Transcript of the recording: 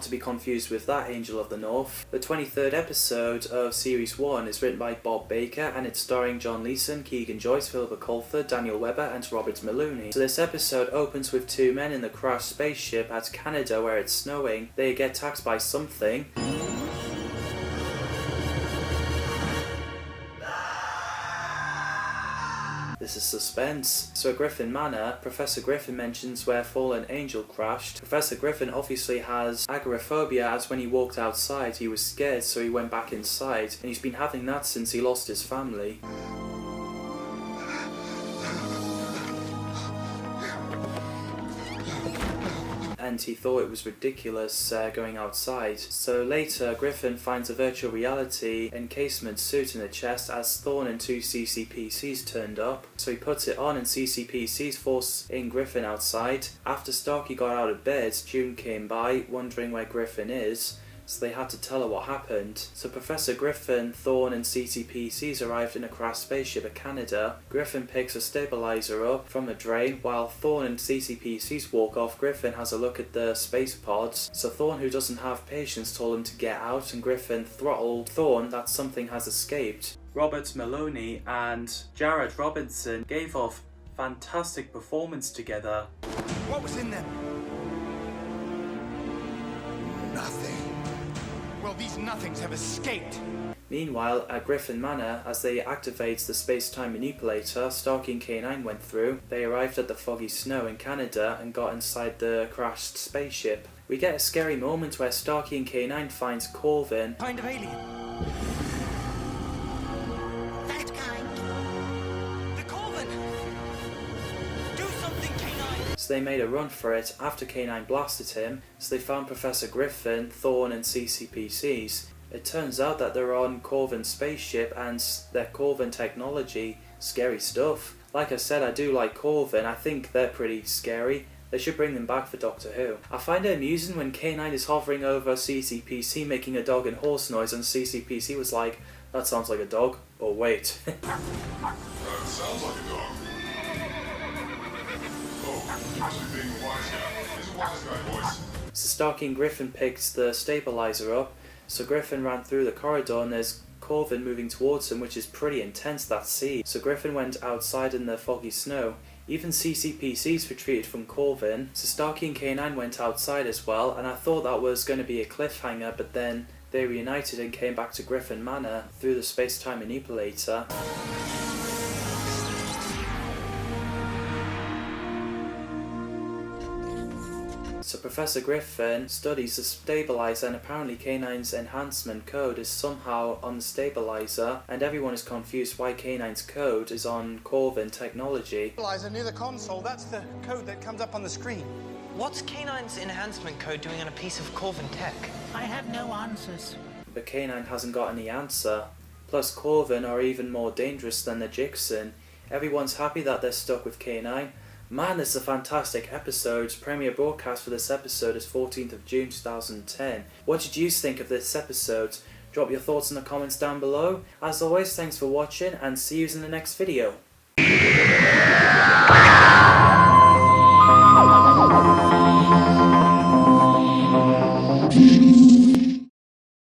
not to be confused with that Angel of the North. The 23rd episode of Series 1 is written by Bob Baker and it's starring John Leeson, Keegan Joyce, Philippa Colford, Daniel Webber and Robert Maloney. So this episode opens with two men in the crashed spaceship at Canada where it's snowing. They get attacked by something. This is suspense. So at Griffin Manor, Professor Griffin mentions where Fallen Angel crashed. Professor Griffin obviously has agoraphobia, as when he walked outside he was scared, so he went back inside, and he's been having that since he lost his family. And he thought it was ridiculous going outside. So later, Griffin finds a virtual reality encasement suit in the chest as Thorn and two CCPCs turned up. So he puts it on and CCPCs force in Griffin outside. After Starkey got out of bed, June came by, wondering where Griffin is. So they had to tell her what happened. So Professor Griffin, Thorn and CCPCs arrived in a crashed spaceship at Canada. Griffin picks a stabilizer up from a drain while Thorn and CCPCs walk off. Griffin has a look at the space pods. So Thorn, who doesn't have patience, told him to get out, and Griffin throttled Thorn that something has escaped. Robert Maloney and Jared Robinson gave off fantastic performance together. What was in them? Nothing. Well, these nothings have escaped. Meanwhile, at Griffin Manor, as they activate the space-time manipulator Starkey and K-9 went through, they arrived at the foggy snow in Canada and got inside the crashed spaceship. We get a scary moment where Starkey and K-9 finds Corvin. Kind of alien. That kind. The Corvin! Do something, K-9! So they made a run for it after K-9 blasted him, so they found Professor Griffin, Thorn and CCPCs. It turns out that they're on Corvin's spaceship and their Corvin technology. Scary stuff. Like I said, I do like Corvin. I think they're pretty scary. They should bring them back for Doctor Who. I find it amusing when K-9 is hovering over CCPC making a dog and horse noise and CCPC was like, that sounds like a dog. Oh wait. That sounds like a dog. Oh, actually being a wise guy. He's a wise guy, boys. So Starkey and Griffin picks the stabilizer up. So Griffin ran through the corridor and there's Corvin moving towards him, which is pretty intense, that scene. So Griffin went outside in the foggy snow. Even CCPCs retreated from Corvin. So Starkey and K-9 went outside as well, and I thought that was going to be a cliffhanger, but then they reunited and came back to Griffin Manor through the space-time manipulator. So Professor Griffin studies the stabilizer and apparently K-9's enhancement code is somehow on the stabilizer and everyone is confused why K-9's code is on Corvin technology. Stabilizer near the console, that's the code that comes up on the screen. What's K-9's enhancement code doing on a piece of Corvin tech? I have no answers. But K-9 hasn't got any answer. Plus Corvin are even more dangerous than the Jixin. Everyone's happy that they're stuck with K-9. Man, this is a fantastic episode. Premiere broadcast for this episode is 14th of June 2010. What did you think of this episode? Drop your thoughts in the comments down below. As always, thanks for watching and see you in the next video.